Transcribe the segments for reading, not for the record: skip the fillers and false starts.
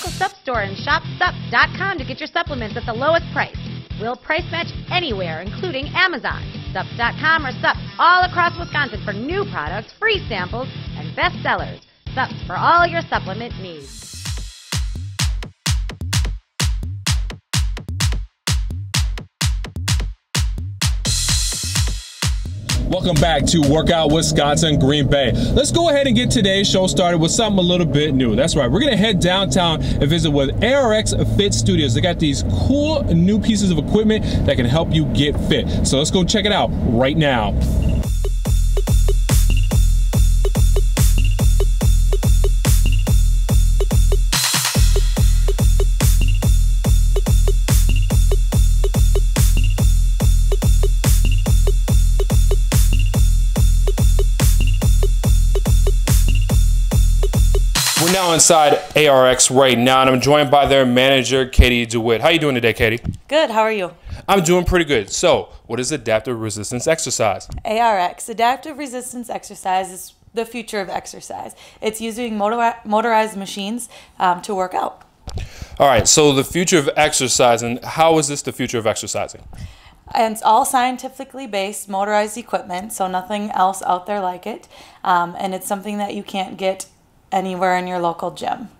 local Sup store and shop sup.com to get your supplements at the lowest price. We'll price match anywhere, including Amazon, sup.com, or Sup all across Wisconsin for new products, free samples, and best sellers. Sups for all your supplement needs. Welcome back to Workout Wisconsin, Green Bay. Let's go ahead and get today's show started with something a little bit new. That's right, we're gonna head downtown and visit with ARX Fit Studios. They got these cool new pieces of equipment that can help you get fit. So let's go check it out right now. We're now inside ARX right now, and I'm joined by their manager, Katie DeWitt. How you doing today, Katie? Good. How are you? I'm doing pretty good. So, what is adaptive resistance exercise? ARX, adaptive resistance exercise, is the future of exercise. It's using motorized machines to work out. All right, so the future of exercising, how is this the future of exercising? And it's all scientifically based, motorized equipment, so nothing else out there like it. And it's something that you can't get anywhere in your local gym.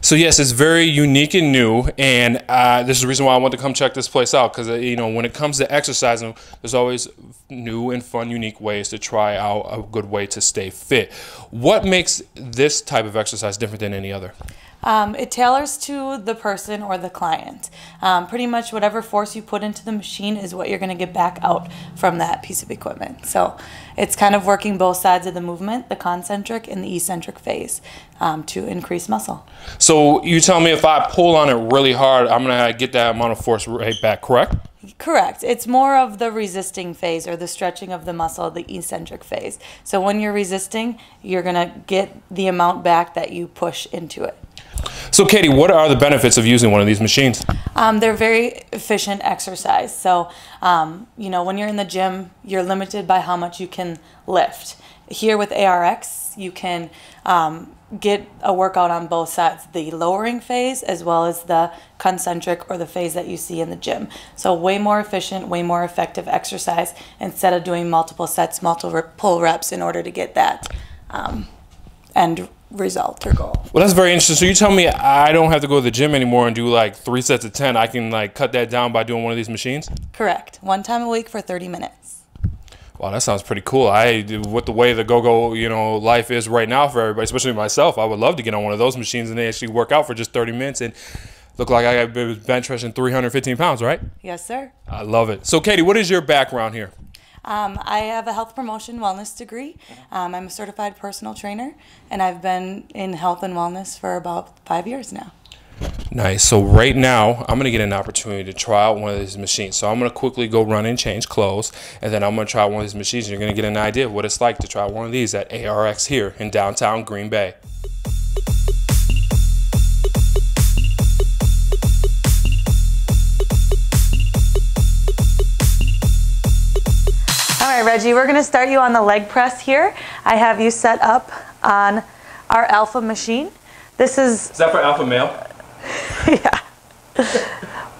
So yes, it's very unique and new, and this is the reason why I want to come check this place out, because you know, when it comes to exercising, there's always new and fun, unique ways to try out a good way to stay fit. What makes this type of exercise different than any other? It tailors to the person or the client. Pretty much whatever force you put into the machine is what you're going to get back out from that piece of equipment. So it's kind of working both sides of the movement, the concentric and the eccentric phase, to increase muscle. So you tell me if I pull on it really hard, I'm going to get that amount of force right back, correct? Correct. It's more of the resisting phase or the stretching of the muscle, the eccentric phase. So when you're resisting, you're going to get the amount back that you push into it. So Katie, what are the benefits of using one of these machines? They're very efficient exercise. So, you know, when you're in the gym, you're limited by how much you can lift. Here with ARX, you can get a workout on both sides, the lowering phase as well as the concentric or the phase that you see in the gym. So way more efficient, way more effective exercise instead of doing multiple sets, multiple reps in order to get that end result or goal. Well, that's very interesting. So you tell me I don't have to go to the gym anymore and do like 3 sets of 10. I can like cut that down by doing one of these machines? Correct. 1 time a week for 30 minutes. Wow, that sounds pretty cool. With the way the go-go, you know, life is right now for everybody, especially myself, I would love to get on one of those machines and they actually work out for just 30 minutes and look like I got bench pressing 315 pounds, right? Yes, sir. I love it. So Katie, what is your background here? I have a health promotion wellness degree. I'm a certified personal trainer, and I've been in health and wellness for about 5 years now. Nice. So right now, I'm going to get an opportunity to try out one of these machines. So I'm going to quickly go run and change clothes, and then I'm going to try one of these machines. And you're going to get an idea of what it's like to try one of these at ARX here in downtown Green Bay. All right, Reggie, we're going to start you on the leg press here. I have you set up on our Alpha machine. Is that for alpha male? Yeah.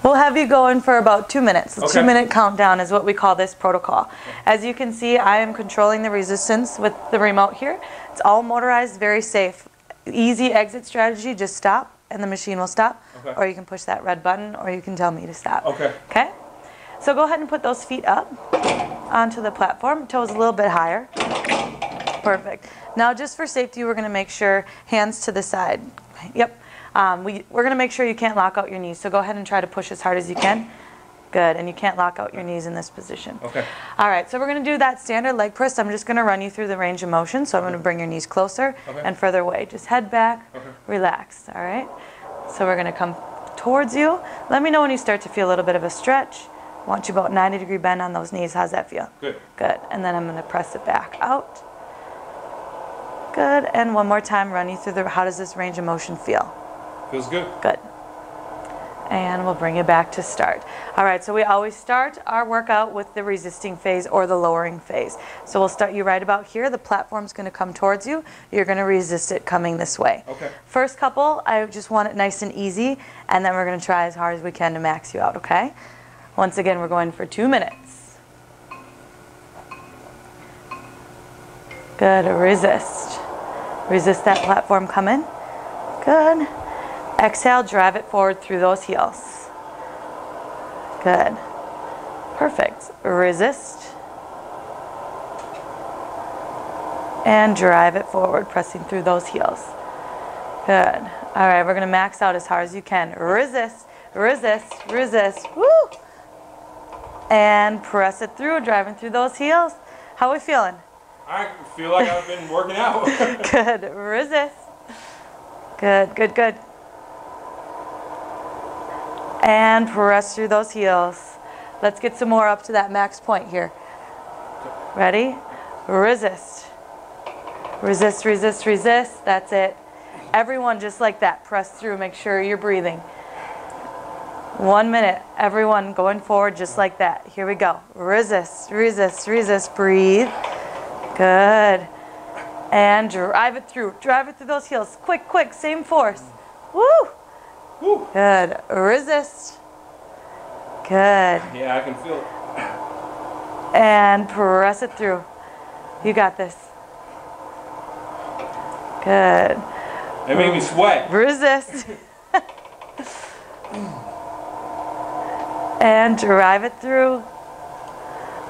We'll have you going for about 2 minutes. The 2-minute countdown is what we call this protocol. As you can see, I am controlling the resistance with the remote here. It's all motorized, very safe. Easy exit strategy, just stop and the machine will stop. Okay. Or you can push that red button or you can tell me to stop. Okay. Okay? So go ahead and put those feet up onto the platform, toes a little bit higher. Perfect. Now just for safety, we're going to make sure hands to the side. Yep. We're going to make sure you can't lock out your knees, so go ahead and try to push as hard as you can. Good, and you can't lock out your knees in this position. Okay. All right, so we're going to do that standard leg press. I'm just going to run you through the range of motion, so I'm going to bring your knees closer and further away. Just head back, relax, all right? So we're going to come towards you. Let me know when you start to feel a little bit of a stretch. I want you about 90-degree bend on those knees. How's that feel? Good. Good, and then I'm going to press it back out. Good, and one more time, run you through how does this range of motion feel? Feels good. Good. And we'll bring it back to start. All right, so we always start our workout with the resisting phase or the lowering phase. So we'll start you right about here. The platform's going to come towards you. You're going to resist it coming this way. Okay. First couple, I just want it nice and easy, and then we're going to try as hard as we can to max you out, okay? Once again, we're going for 2 minutes. Good, resist. Resist that platform coming. Good. Exhale, drive it forward through those heels. Good. Perfect. Resist. And drive it forward, pressing through those heels. Good. All right, we're going to max out as hard as you can. Resist, resist, resist. Woo! And press it through, driving through those heels. How are we feeling? I feel like I've been working out. Good. Resist. Good, good, good. And press through those heels. Let's get some more up to that max point here. Ready? Resist. Resist, resist, resist. That's it. Everyone just like that. Press through. Make sure you're breathing. 1 minute. Everyone going forward just like that. Here we go. Resist, resist, resist. Breathe. Good. And drive it through. Drive it through those heels. Quick, quick. Same force. Woo! Woo. Good. Resist. Good. Yeah, I can feel it. And press it through. You got this. Good. It made me sweat. Resist. And drive it through.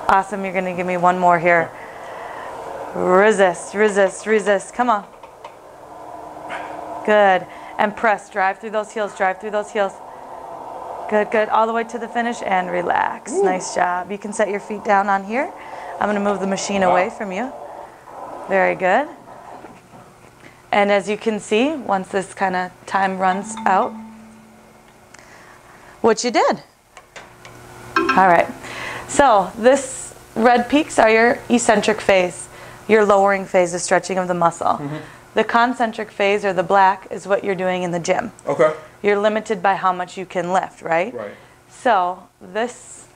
Awesome. You're going to give me one more here. Resist, resist, resist. Come on. Good. And press. Drive through those heels. Drive through those heels. Good, good. All the way to the finish and relax. Ooh. Nice job. You can set your feet down on here. I'm going to move the machine away from you. Very good. And as you can see, once this kind of time runs out, what you did. All right. So this red peaks are your eccentric phase, your lowering phase, the stretching of the muscle. Mm-hmm. The concentric phase, or the black, is what you're doing in the gym. Okay. You're limited by how much you can lift, right? Right. So this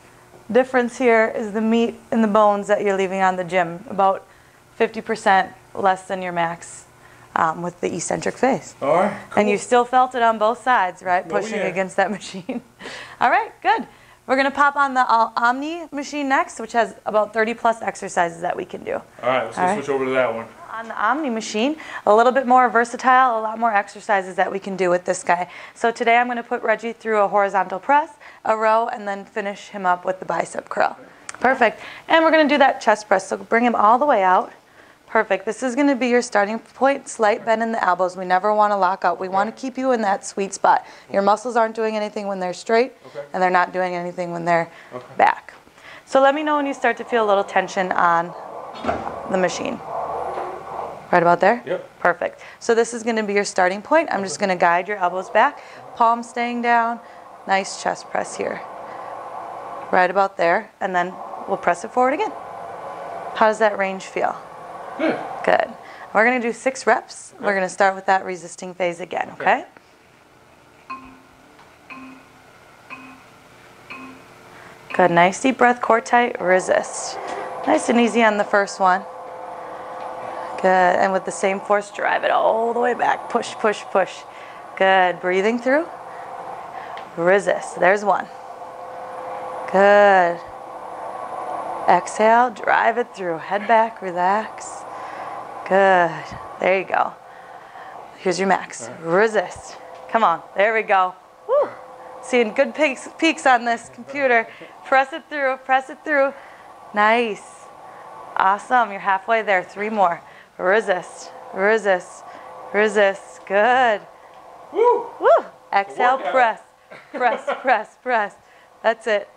difference here is the meat and the bones that you're leaving on the gym, about 50% less than your max with the eccentric phase. All right. Cool. And you still felt it on both sides, right? Oh, Pushing yeah. against that machine. All right, good. We're going to pop on the Omni machine next, which has about 30 plus exercises that we can do. All right, let's switch over to that one. On the Omni machine, a little bit more versatile, a lot more exercises that we can do with this guy. So today I'm going to put Reggie through a horizontal press, a row, and then finish him up with the bicep curl. Perfect. And we're going to do that chest press. So bring him all the way out. Perfect. This is going to be your starting point. Slight bend in the elbows. We never want to lock out. We want to keep you in that sweet spot. Your muscles aren't doing anything when they're straight, and they're not doing anything when they're back. So let me know when you start to feel a little tension on the machine. Right about there? Yep. Perfect. So this is going to be your starting point. I'm just going to guide your elbows back, palms staying down. Nice chest press here. Right about there, and then we'll press it forward again. How does that range feel? Good. Good. We're going to do 6 reps. We're going to start with that resisting phase again, okay? Good. Nice deep breath, core tight, resist. Nice and easy on the first one. Good. And with the same force, drive it all the way back. Push, push, push. Good. Breathing through. Resist. There's one. Good. Exhale, drive it through. Head back, relax. Good. There you go. Here's your max. Right. Resist. Come on. There we go. Woo. Seeing good peaks on this computer. Press it through. Press it through. Nice. Awesome. You're halfway there. 3 more. Resist. Resist. Resist. Good. Woo. Woo. Exhale, press. Press, press, press. That's it.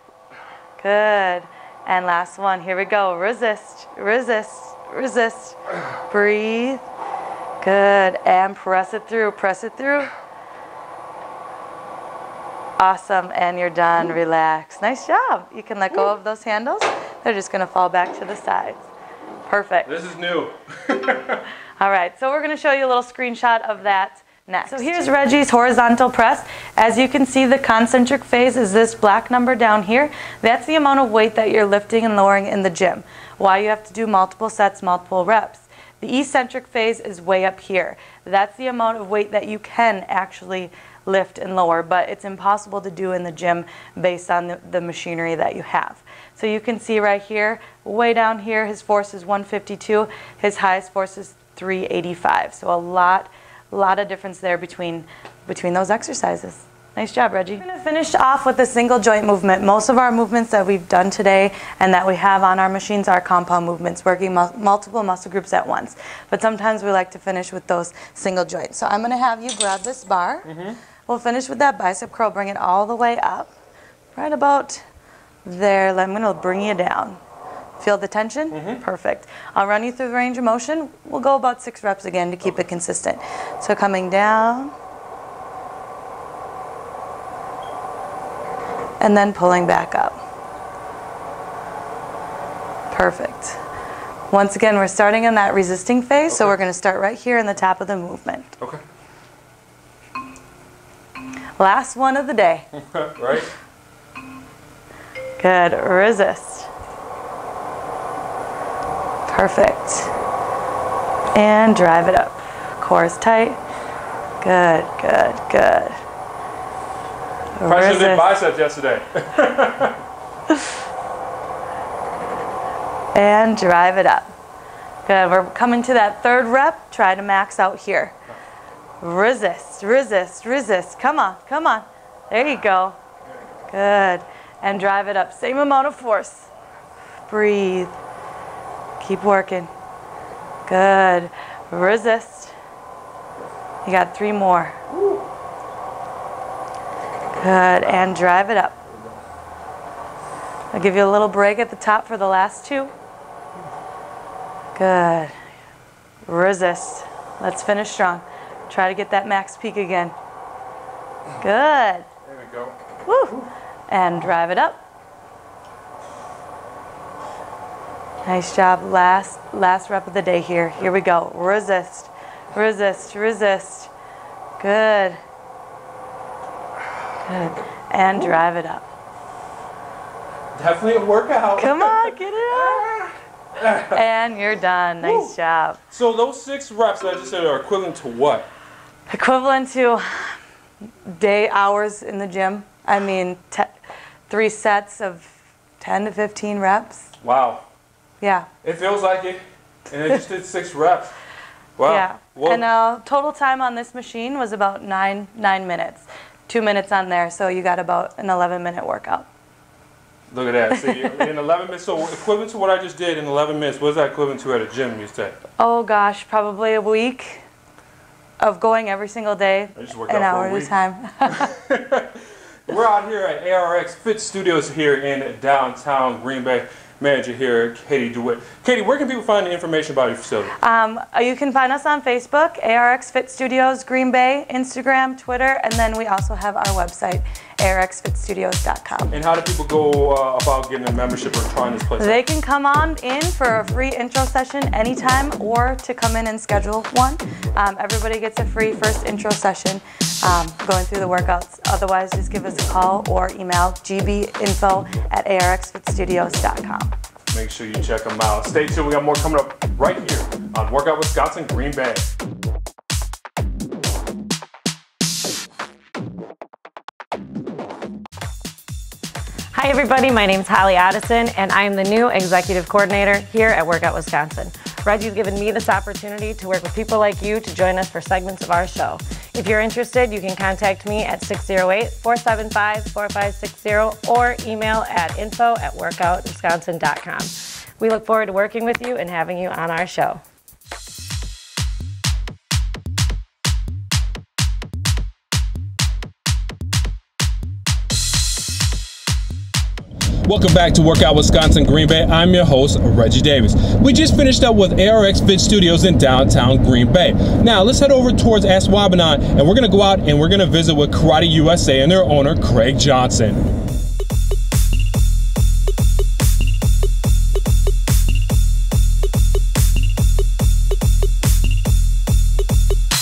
Good. And last one. Here we go. Resist. Resist. Resist. Breathe. Good. And press it through. Press it through. Awesome. And you're done. Relax. Nice job. You can let go of those handles. They're just going to fall back to the sides. Perfect. This is new. All right. So we're going to show you a little screenshot of that next. So here's Reggie's horizontal press. As you can see, the concentric phase is this black number down here. That's the amount of weight that you're lifting and lowering in the gym. Why you have to do multiple sets, multiple reps. The eccentric phase is way up here. That's the amount of weight that you can actually lift and lower, but it's impossible to do in the gym based on the machinery that you have. So you can see right here, way down here, his force is 152, his highest force is 385. So a lot of difference there between those exercises. Nice job, Reggie. We're going to finish off with a single joint movement. Most of our movements that we've done today and that we have on our machines are compound movements, working multiple muscle groups at once. But sometimes we like to finish with those single joints. So I'm going to have you grab this bar. We'll finish with that bicep curl, bring it all the way up. Right about there. I'm going to bring you down. Feel the tension? Perfect. I'll run you through the range of motion. We'll go about 6 reps again to keep it consistent. So coming down. And then pulling back up. Perfect. Once again, we're starting in that resisting phase, so we're going to start right here in the top of the movement. Okay. Last one of the day. Right. Good. Resist. Perfect. And drive it up. Core is tight. Good, good, good. Pressure did biceps yesterday. And drive it up. Good. We're coming to that 3rd rep. Try to max out here. Resist, resist, resist. Come on, come on. There you go. Good. And drive it up. Same amount of force. Breathe. Keep working. Good. Resist. You got 3 more. Good, and drive it up. I'll give you a little break at the top for the last 2. Good. Resist. Let's finish strong. Try to get that max peak again. Good. There we go. Woo. And drive it up. Nice job. Last rep of the day here. Here we go. Resist. Resist. Resist. Good. Good. And drive it up. Definitely a workout. Come on, get it up. And you're done. Nice job. So those 6 reps that I just said are equivalent to what? Equivalent to day hours in the gym. I mean, 3 sets of 10 to 15 reps. Wow. Yeah. It feels like it. And I just did 6 reps. Wow. Yeah. Whoa. And total time on this machine was about 9 minutes. 2 minutes on there, so you got about an 11-minute workout. Look at that. See, in 11 minutes, so equivalent to what I just did in 11 minutes, what is that equivalent to at a gym, you say? Oh gosh, probably a week of going every single day, I just worked an out hour for a at a time. We're out here at ARX Fit Studios here in downtown Green Bay. Manager here, Katie DeWitt. Katie, where can people find the information about your facility? You can find us on Facebook, ARX Fit Studios Green Bay, Instagram, Twitter, and then we also have our website, arxfitstudios.com. And how do people go about getting a membership or trying this place out? They can come on in for a free intro session anytime or to come in and schedule one. Everybody gets a free first intro session going through the workouts. Otherwise, just give us a call or email gbinfo@arxfitstudios.com. Make sure you check them out. Stay tuned. We got more coming up right here on Workout Wisconsin Green Bay. Hi everybody, my name is Holly Addison and I am the new Executive Coordinator here at Workout Wisconsin. Reggie's given me this opportunity to work with people like you to join us for segments of our show. If you're interested, you can contact me at 608-475-4560 or email at info@workoutwisconsin.com. We look forward to working with you and having you on our show. Welcome back to Workout Wisconsin Green Bay. I'm your host, Reggie Davis. We just finished up with ARX Fit Studios in downtown Green Bay. Now let's head over towards Aswabinon and we're going to go out and we're going to visit with Karate USA and their owner, Craig Johnson.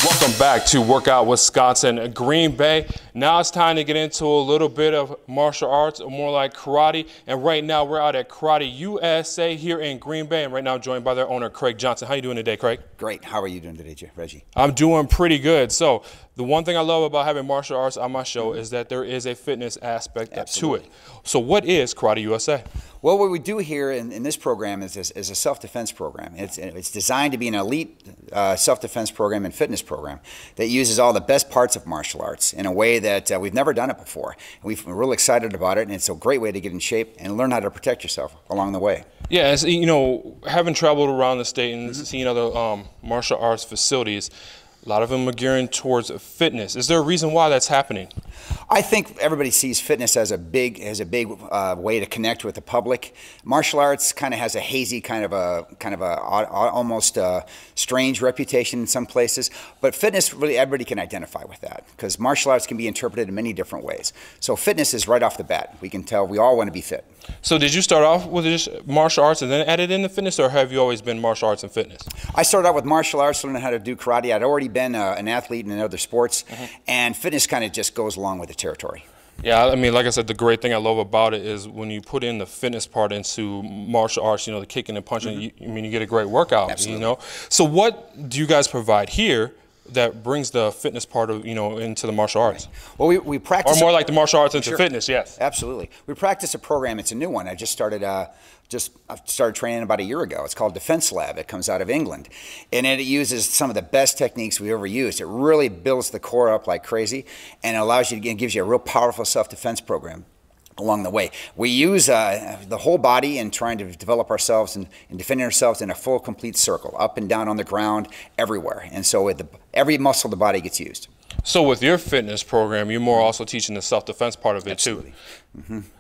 Welcome back to Workout Wisconsin Green Bay. Now it's time to get into a little bit of martial arts, or more like karate. And right now we're out at Karate USA here in Green Bay. And right now I'm joined by their owner, Craig Johnson. How you doing today, Craig? Great. How are you doing today, Reggie? I'm doing pretty good. So the one thing I love about having martial arts on my show is that there is a fitness aspect to it. So what is Karate USA? Well, what we do here in this program is a self-defense program. It's designed to be an elite self-defense program and fitness program that uses all the best parts of martial arts in a way that we've never done it before. We're really excited about it, and it's a great way to get in shape and learn how to protect yourself along the way. Yeah, as, you know, having traveled around the state and seen other martial arts facilities, a lot of them are gearing towards fitness. Is there a reason why that's happening? I think everybody sees fitness as a big way to connect with the public. Martial arts kind of has a hazy, kind of a almost strange reputation in some places. But fitness, really, everybody can identify with that, because martial arts can be interpreted in many different ways. So fitness is right off the bat. We can tell we all want to be fit. So did you start off with just martial arts and then added in the fitness, or have you always been martial arts and fitness? I started out with martial arts, learning how to do karate. I'd already been an athlete in other sports, and fitness kind of just goes along with the territory. Yeah, I mean, like I said, the great thing I love about it is when you put in the fitness part into martial arts, you know, the kicking and punching, you get a great workout. Absolutely. You know. So what do you guys provide here that brings the fitness part of, you know, into the martial arts? Well, we practice, or more like the martial arts into fitness. Yes, absolutely. We practice a program. It's a new one. I just started training about a year ago. It's called Defense Lab. It comes out of England, and it uses some of the best techniques we've ever used. It really builds the core up like crazy, and it allows you to, it gives you a real powerful self-defense program along the way. We use the whole body in trying to develop ourselves and defending ourselves in a full, complete circle, up and down on the ground, everywhere. And so every muscle of the body gets used. So with your fitness program, you're more also teaching the self-defense part of it too.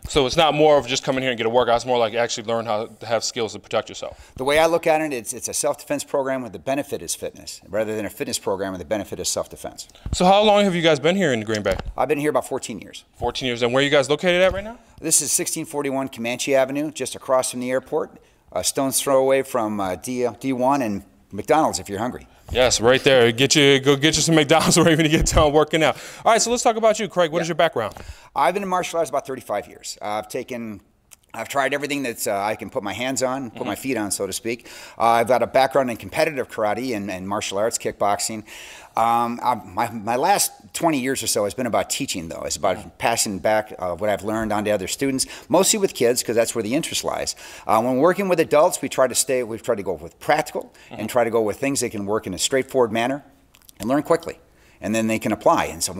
So it's not more of just coming here and get a workout. It's more like actually learn how to have skills to protect yourself. The way I look at it, it's a self-defense program where the benefit is fitness, rather than a fitness program where the benefit is self-defense. So how long have you guys been here in Green Bay? I've been here about 14 years. 14 years. And where are you guys located at right now? This is 1641 Comanche Avenue, just across from the airport, a stone's throw away from D1 and McDonald's if you're hungry. Yes, right there. Go get you some McDonald's or even to get done working out. All right, so let's talk about you, Craig. What is your background? I've been in martial arts about 35 years. I've tried everything that I can put my hands on, put my feet on, so to speak. I've got a background in competitive karate and martial arts, kickboxing. My last 20 years or so has been about teaching, though. It's about passing back what I've learned on to other students, mostly with kids, because that's where the interest lies. When working with adults, we've tried to go with practical and try to go with things that can work in a straightforward manner and learn quickly. And then they can apply. And so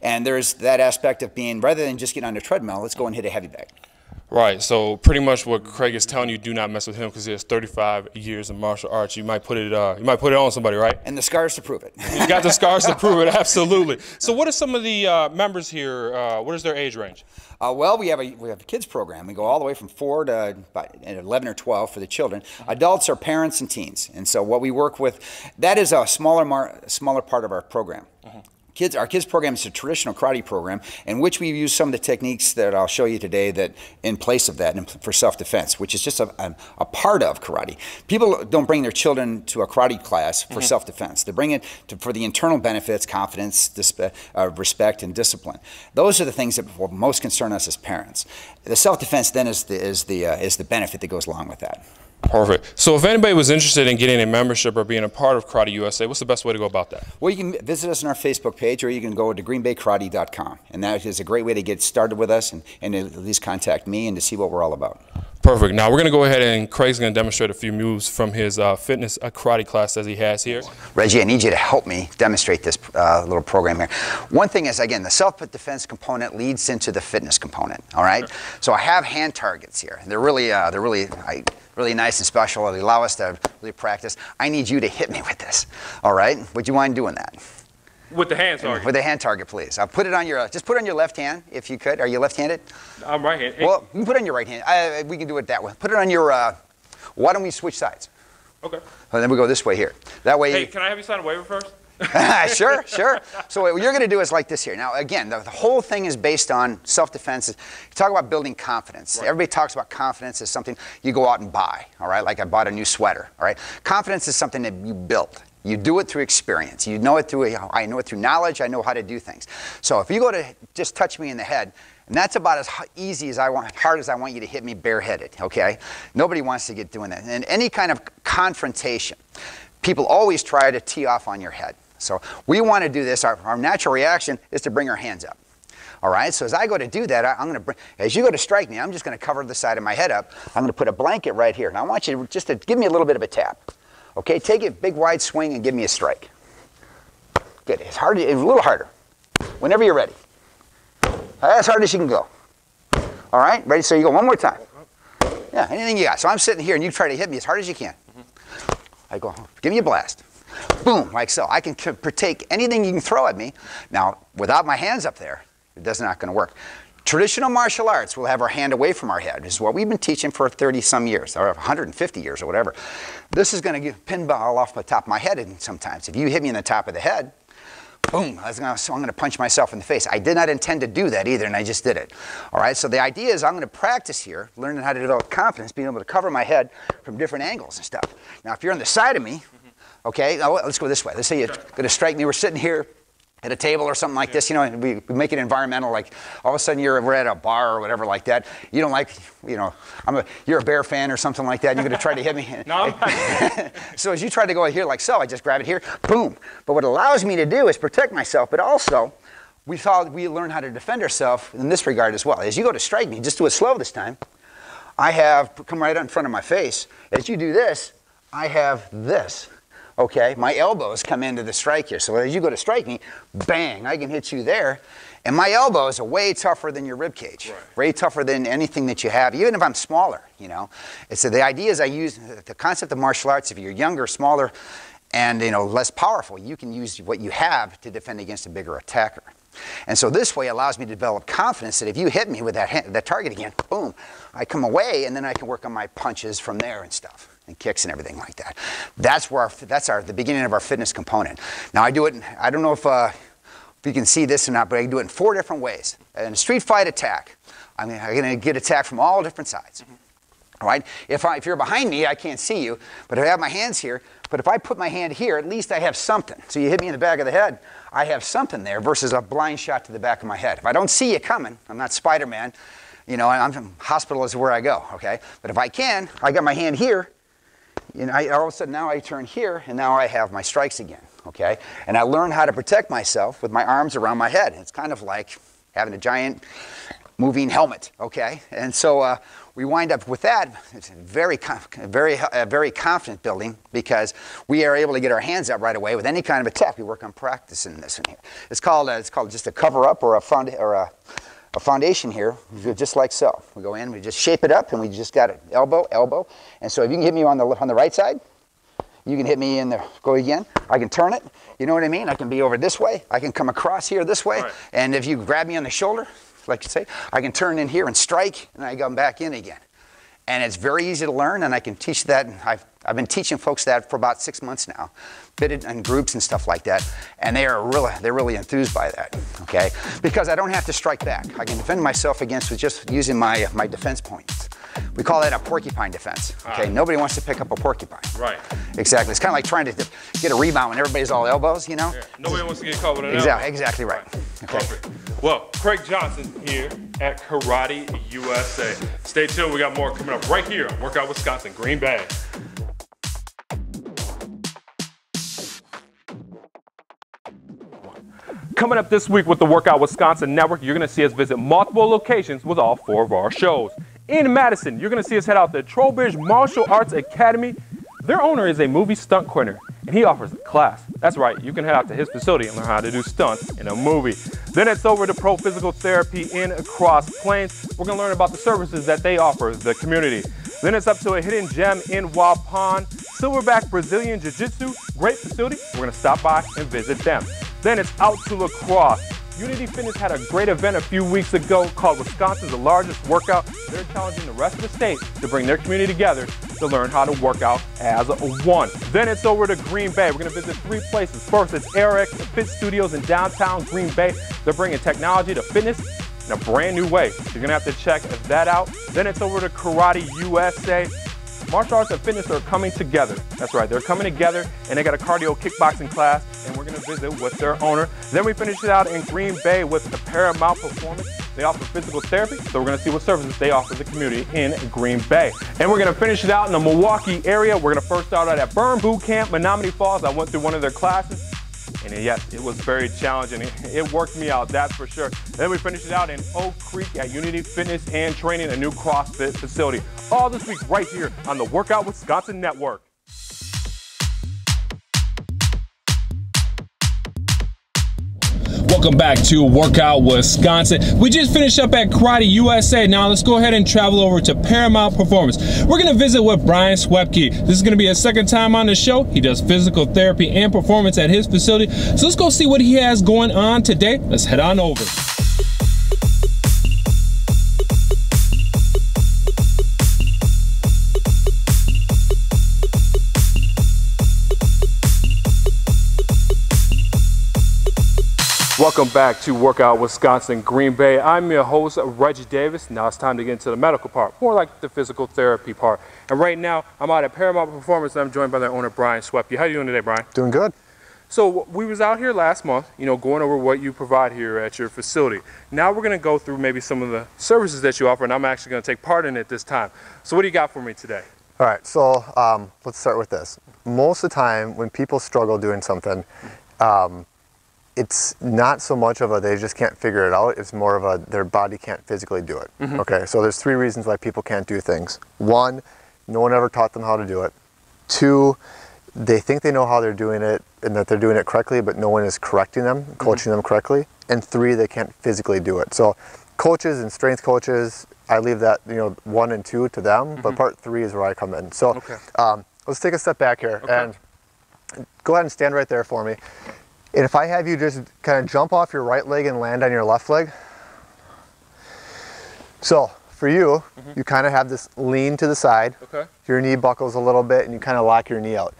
and there's that aspect of being, rather than just get on the treadmill, let's go and hit a heavy bag. Right, so pretty much what Craig is telling you, do not mess with him because he has 35 years of martial arts. You might put it on somebody, right? And the scars to prove it. You got the scars to prove it, absolutely. So what are some of the members here, what is their age range? Well, we have a kids program. We go all the way from 4 to about 11 or 12 for the children. Adults are parents and teens. And so what we work with, that is a smaller part of our program. Our kids program is a traditional karate program in which we use some of the techniques that I'll show you today that in place of that and for self-defense, which is just a part of karate. People don't bring their children to a karate class for self-defense. They bring it for the internal benefits, confidence, respect, and discipline. Those are the things that will most concern us as parents. The self-defense then is the benefit that goes along with that. Perfect. So if anybody was interested in getting a membership or being a part of Karate USA, what's the best way to go about that? Well, you can visit us on our Facebook page, or you can go to greenbaykarate.com. And that is a great way to get started with us and at least contact me and to see what we're all about. Perfect. Now we're going to go ahead and Craig's going to demonstrate a few moves from his fitness karate class that he has here. Reggie, I need you to help me demonstrate this little program here. One thing is, again, the self-defense component leads into the fitness component, all right? So I have hand targets here. They're really nice and special. They allow us to really practice. I need you to hit me with this, all right? Would you mind doing that? With the hand target? With the hand target, please. Put it on your, just put it on your left hand, if you could. Are you left-handed? I'm right-handed. Well, you can put it on your right hand. We can do it that way. Put it on your, why don't we switch sides? Okay. And then we go this way here. That way. Hey, can I have you sign a waiver first? Sure, sure. So what you're going to do is like this here. Now, again, the whole thing is based on self-defense. You talk about building confidence. Right. Everybody talks about confidence as something you go out and buy, all right? Like I bought a new sweater, all right? Confidence is something that you build. You do it through experience. You know it through, I know it through knowledge. I know how to do things. So if you go to just touch me in the head, and that's about as easy as hard as I want you to hit me bareheaded, okay? Nobody wants to get doing that. And any kind of confrontation, people always try to tee off on your head. So we want to do this. Our natural reaction is to bring our hands up. All right, so as I go to do that, as you go to strike me, I'm just going to cover the side of my head up. I'm going to put a blanket right here. And I want you to just give me a little bit of a tap. Okay, take a big wide swing and give me a strike. Good, it's hard, a little harder. Whenever you're ready. As hard as you can go. All right, ready? So you go one more time. Yeah, anything you got. So I'm sitting here and you try to hit me as hard as you can. I go, give me a blast. Boom, like so. I can take anything you can throw at me. Now, without my hands up there, it's not going to work. Traditional martial arts will have our hand away from our head. This is what we've been teaching for 30-some years, or 150 years, or whatever. This is going to get pinball off the top of my head sometimes. If you hit me in the top of the head, boom, so I'm going to punch myself in the face. I did not intend to do that either, and I just did it. All right, so the idea is I'm going to practice here, learning how to develop confidence, being able to cover my head from different angles and stuff. Now, if you're on the side of me, okay, let's go this way. Let's say you're going to strike me. We're sitting here at a table or something like this, you know, and we make it environmental, like all of a sudden we're at a bar or whatever like that. You don't like, you know, you're a Bear fan or something like that, and you're going to try to hit me. No. So as you try to go here like so, I just grab it here, boom. But what it allows me to do is protect myself, but also we learn how to defend ourselves in this regard as well. As you go to strike me, just do it slow this time. I have come right in front of my face. As you do this, I have this. Okay, my elbows come into the strike here. So as you go to strike me, bang, I can hit you there. And my elbows are way tougher than your rib cage. Right. Way tougher than anything that you have, even if I'm smaller, you know. So the idea is I use the concept of martial arts. If you're younger, smaller, and less powerful, you can use what you have to defend against a bigger attacker. And so this way allows me to develop confidence that if you hit me with that target again, boom, I come away, and then I can work on my punches from there and stuff. And kicks and everything like that. That's the beginning of our fitness component. Now I do it, I don't know if you can see this or not, but I do it in 4 different ways. In a street fight attack, I'm going to get attacked from all different sides. All right? If you're behind me, I can't see you, but if I have my hands here, but if I put my hand here, at least I have something. So you hit me in the back of the head, I have something there versus a blind shot to the back of my head. If I don't see you coming, I'm not Spider-Man, I'm from hospital is where I go, okay? But if I can, I got my hand here, all of a sudden now I turn here, and now I have my strikes again, okay? And I learn how to protect myself with my arms around my head. It's kind of like having a giant moving helmet, okay? And so we wind up with that. It's very confident building because we are able to get our hands up right away with any kind of attack. We work on practicing this in here. It's called just a cover-up or a foundation here, just like so. We go in, we just shape it up, and we just got it elbow, elbow. And so if you can hit me on the right side, you can hit me in there. Go again. I can turn it. You know what I mean? I can be over this way. I can come across here this way. Right. And if you grab me on the shoulder, like you say, I can turn in here and strike, and I come back in again. And it's very easy to learn, and I can teach that. I've been teaching folks that for about 6 months now, fitted in groups and stuff like that, and they're really enthused by that, okay? Because I don't have to strike back. I can defend myself against with just using my defense points. We call that a porcupine defense, okay? Nobody wants to pick up a porcupine. Right. Exactly. It's kind of like trying to get a rebound when everybody's all elbows, Yeah. Nobody wants to get caught with an elbow. Exactly right. Okay. Perfect. Well, Craig Johnson here at Karate USA. Stay tuned. We got more coming up right here on Workout Wisconsin, Green Bay. Coming up this week with the Workout Wisconsin Network, you're going to see us visit multiple locations with all 4 of our shows. In Madison, you're going to see us head out to Trowbridge Martial Arts Academy. Their owner is a movie stunt coordinator, and he offers a class. That's right, you can head out to his facility and learn how to do stunts in a movie. Then it's over to Pro Physical Therapy in Cross Plains. We're going to learn about the services that they offer the community. Then it's up to a hidden gem in Waupun, Silverback Brazilian Jiu-Jitsu, great facility. We're going to stop by and visit them. Then it's out to La Crosse. Unity Fitness had a great event a few weeks ago called Wisconsin's the Largest Workout. They're challenging the rest of the state to bring their community together to learn how to work out as one. Then it's over to Green Bay. We're going to visit 3 places. First, it's ARX Fit Studios in downtown Green Bay. They're bringing technology to fitness in a brand new way. You're going to have to check that out. Then it's over to Karate USA. Martial arts and fitness are coming together. That's right, they're coming together, and they got a cardio kickboxing class, and we're going to visit with their owner. Then we finish it out in Green Bay with the Paramount Performance. They offer physical therapy, so we're going to see what services they offer the community in Green Bay. And we're going to finish it out in the Milwaukee area. We're going to first start out at Burn Boot Camp, Menominee Falls. I went through one of their classes. And yes, it was very challenging. It worked me out, that's for sure. Then we finished it out in Oak Creek at Unity Fitness and Training, a new CrossFit facility. All this week right here on the Workout Wisconsin Network. Welcome back to Workout Wisconsin. We just finished up at Karate USA. Now let's go ahead and travel over to Paramount Performance. We're going to visit with Brian Swepke. This is going to be his second time on the show. He does physical therapy and performance at his facility. So let's go see what he has going on today. Let's head on over. Welcome back to Workout Wisconsin, Green Bay. I'm your host, Reggie Davis. Now it's time to get into the medical part, more like the physical therapy part. And right now, I'm out at Paramount Performance, and I'm joined by their owner, Brian Swepke. How are you doing today, Brian? Doing good. So we was out here last month, going over what you provide here at your facility. Now we're going to go through maybe some of the services that you offer, and I'm actually going to take part in it this time. So what do you got for me today? All right, so let's start with this. Most of the time, when people struggle doing something, it's not so much of a they just can't figure it out, it's more of a their body can't physically do it. Okay, so there's 3 reasons why people can't do things. 1, no one ever taught them how to do it. 2, they think they know how they're doing it and that they're doing it correctly, but no one is correcting them, coaching them correctly. And 3, they can't physically do it. So coaches and strength coaches, I leave that 1 and 2 to them, but part 3 is where I come in. So let's take a step back here and go ahead and stand right there for me. And if I have you just kind of jump off your right leg and land on your left leg. So for you, you kind of have this lean to the side. Your knee buckles a little bit and you kind of lock your knee out.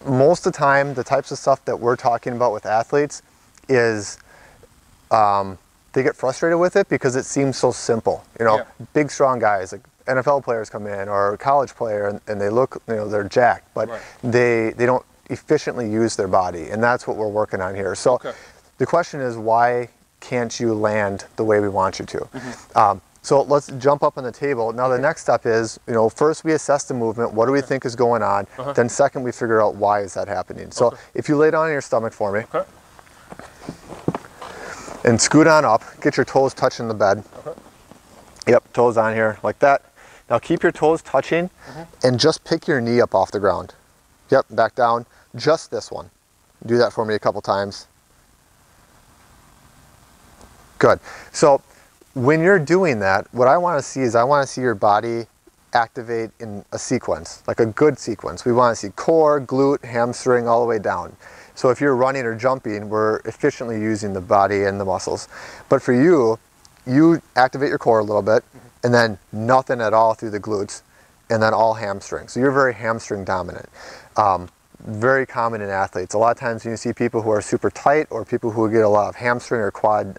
Most of the time, the types of stuff that we're talking about with athletes is they get frustrated with it because it seems so simple. Big, strong guys, like NFL players come in or a college player and they look, they're jacked, but they don't efficiently use their body, and that's what we're working on here. So the question is, why can't you land the way we want you to? So let's jump up on the table. Now the next step is, first we assess the movement, what do we think is going on, then second we figure out why is that happening. So if you lay down on your stomach for me, and scoot on up, get your toes touching the bed. Yep, toes on here, like that. Now keep your toes touching, and just pick your knee up off the ground. Yep, back down, just this one. Do that for me a couple times. Good. So when you're doing that, what I want to see is I want to see your body activate in a sequence, like a good sequence. We want to see core, glute, hamstring, all the way down. So if you're running or jumping, we're efficiently using the body and the muscles. But for you, you activate your core a little bit, and then nothing at all through the glutes, and then all hamstring. So you're very hamstring dominant. Very common in athletes. A lot of times when you see people who are super tight or people who get a lot of hamstring or quad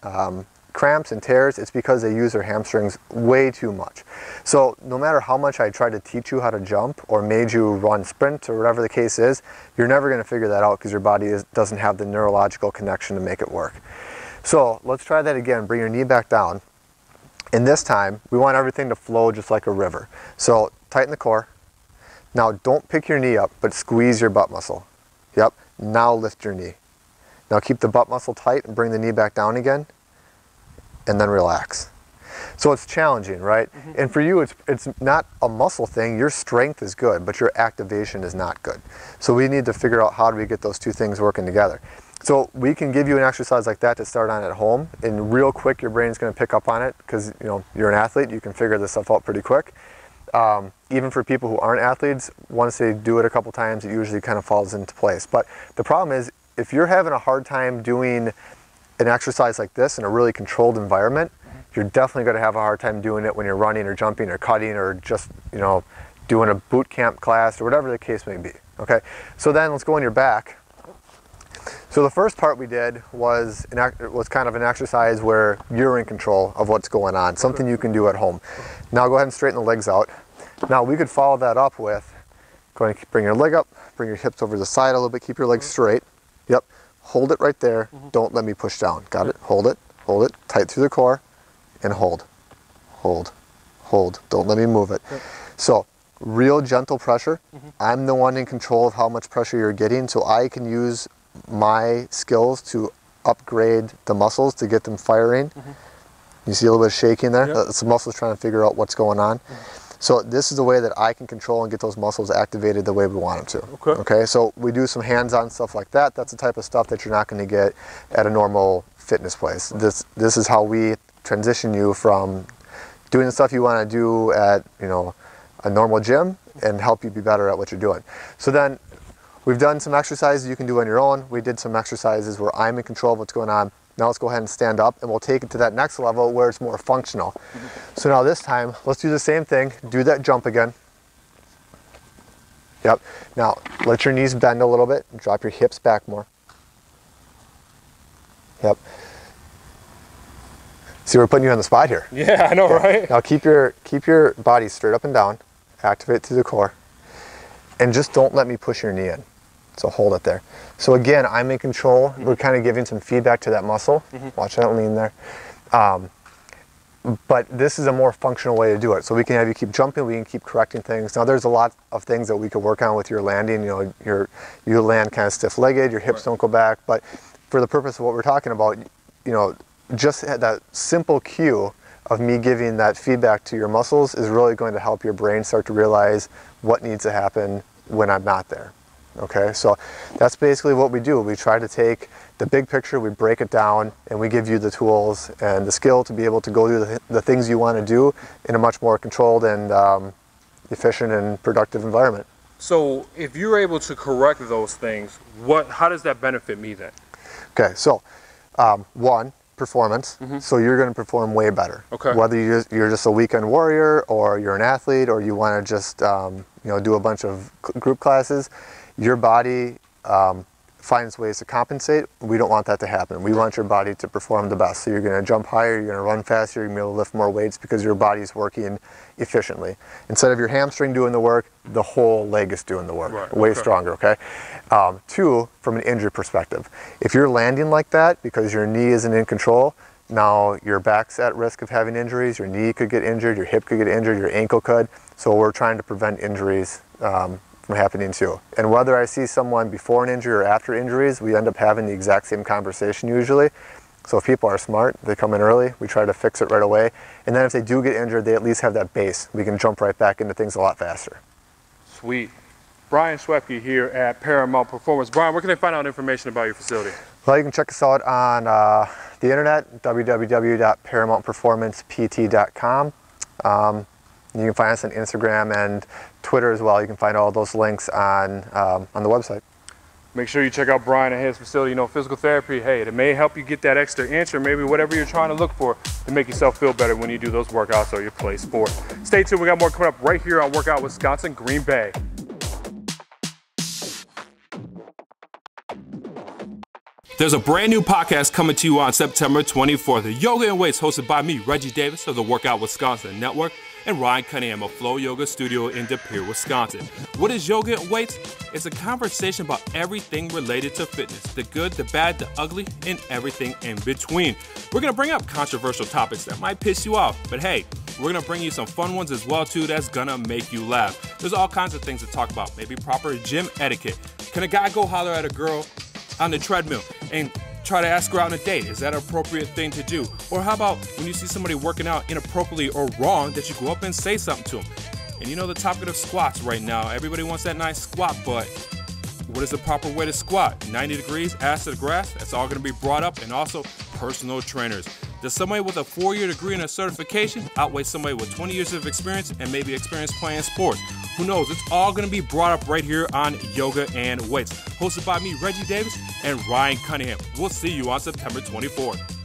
cramps and tears, it's because they use their hamstrings way too much. So no matter how much I try to teach you how to jump or made you run sprint or whatever the case is, you're never going to figure that out because your body doesn't have the neurological connection to make it work. So let's try that again. Bring your knee back down. And this time, we want everything to flow just like a river. So tighten the core. Now don't pick your knee up, but squeeze your butt muscle. Yep, now lift your knee. Now keep the butt muscle tight and bring the knee back down again, and then relax. So it's challenging, right? And for you, it's not a muscle thing. Your strength is good, but your activation is not good. So we need to figure out how do we get those 2 things working together. So we can give you an exercise like that to start on at home, and real quick your brain's going to pick up on it because you're an athlete, you can figure this stuff out pretty quick. Even for people who aren't athletes, once they do it a couple times, it usually kind of falls into place. But the problem is, if you're having a hard time doing an exercise like this in a really controlled environment, you're definitely going to have a hard time doing it when you're running or jumping or cutting or just, doing a boot camp class or whatever the case may be. Okay, so then let's go on your back. So the first part we did was kind of an exercise where you're in control of what's going on, something you can do at home. Now go ahead and straighten the legs out. Now we could follow that up with going to bring your leg up, bring your hips over to the side a little bit, keep your legs straight. Yep, hold it right there. Don't let me push down. Got it? Hold it, tight through the core, and hold, hold, hold. Don't let me move it. So real gentle pressure. I'm the one in control of how much pressure you're getting, so I can use my skills to upgrade the muscles to get them firing. You see a little bit of shaking there? It's the muscles trying to figure out what's going on. So this is the way that I can control and get those muscles activated the way we want them to. Okay, so we do some hands-on stuff like that. That's the type of stuff that you're not going to get at a normal fitness place. This is how we transition you from doing the stuff you want to do at, you know, a normal gym and help you be better at what you're doing. So then we've done some exercises you can do on your own. We did some exercises where I'm in control of what's going on. Now let's go ahead and stand up, and we'll take it to that next level where it's more functional. So now this time, let's do the same thing. Do that jump again. Yep. Now let your knees bend a little bit. Drop your hips back more. Yep. See, we're putting you on the spot here. Yeah, I know, right? Now keep your body straight up and down. Activate through the core. And just don't let me push your knee in. So hold it there. So again, I'm in control. We're kind of giving some feedback to that muscle. Watch that lean there. But this is a more functional way to do it. So we can have you keep jumping, we can keep correcting things. Now there's a lot of things that we could work on with your landing. You know, you land kind of stiff-legged, your hips don't go back. But for the purpose of what we're talking about, you know, just that simple cue of me giving that feedback to your muscles is really going to help your brain start to realize what needs to happen when I'm not there. Okay, so that's basically what we do. We try to take the big picture, we break it down, and we give you the tools and the skill to be able to go do the things you want to do in a much more controlled and efficient and productive environment. So if you're able to correct those things, how does that benefit me then? Okay, so one, performance. So you're going to perform way better. Okay. Whether you're just a weekend warrior or you're an athlete or you want to just you know, do a bunch of group classes, your body finds ways to compensate. We don't want that to happen. We want your body to perform the best. So you're going to jump higher, you're going to run faster, you're going to be able to lift more weights because your body's working efficiently. Instead of your hamstring doing the work, the whole leg is doing the work. Way stronger, okay? Two, from an injury perspective, if you're landing like that because your knee isn't in control, now your back's at risk of having injuries, your knee could get injured, your hip could get injured, your ankle could. So we're trying to prevent injuries from happening too. And whether I see someone before an injury or after injuries, we end up having the exact same conversation usually. So if people are smart, they come in early, we try to fix it right away. And then if they do get injured, they at least have that base. We can jump right back into things a lot faster. Sweet. Brian Schwepke here at Paramount Performance. Brian, where can they find out information about your facility? Well, you can check us out on the internet, www.paramountperformancept.com. You can find us on Instagram and Twitter as well. You can find all those links on the website. Make sure you check out Brian and his facility. You know, physical therapy, hey, it may help you get that extra inch or maybe whatever you're trying to look for to make yourself feel better when you do those workouts or you play sport. Stay tuned. We got more coming up right here on Workout Wisconsin, Green Bay. There's a brand new podcast coming to you on September 24th. The Yoga and Weights, hosted by me, Reggie Davis of the Workout Wisconsin Network, and Ryan Cunningham of Flow Yoga Studio in De Pere, Wisconsin. What is Yoga and Weights? It's a conversation about everything related to fitness, the good, the bad, the ugly, and everything in between. We're gonna bring up controversial topics that might piss you off, but hey, we're gonna bring you some fun ones as well too that's gonna make you laugh. There's all kinds of things to talk about, maybe proper gym etiquette. Can a guy go holler at a girl on the treadmill and try to ask her out on a date? Is that an appropriate thing to do? Or how about when you see somebody working out inappropriately or wrong, that you go up and say something to them? And you know the topic of squats right now, everybody wants that nice squat, but what is the proper way to squat? 90 degrees, ass to the grass? That's all gonna be brought up. And also personal trainers. Does somebody with a 4-year degree and a certification outweigh somebody with 20 years of experience and maybe experience playing sports? Who knows? It's all going to be brought up right here on Yoga and Weights. Hosted by me, Reggie Davis, and Ryan Cunningham. We'll see you on September 24th.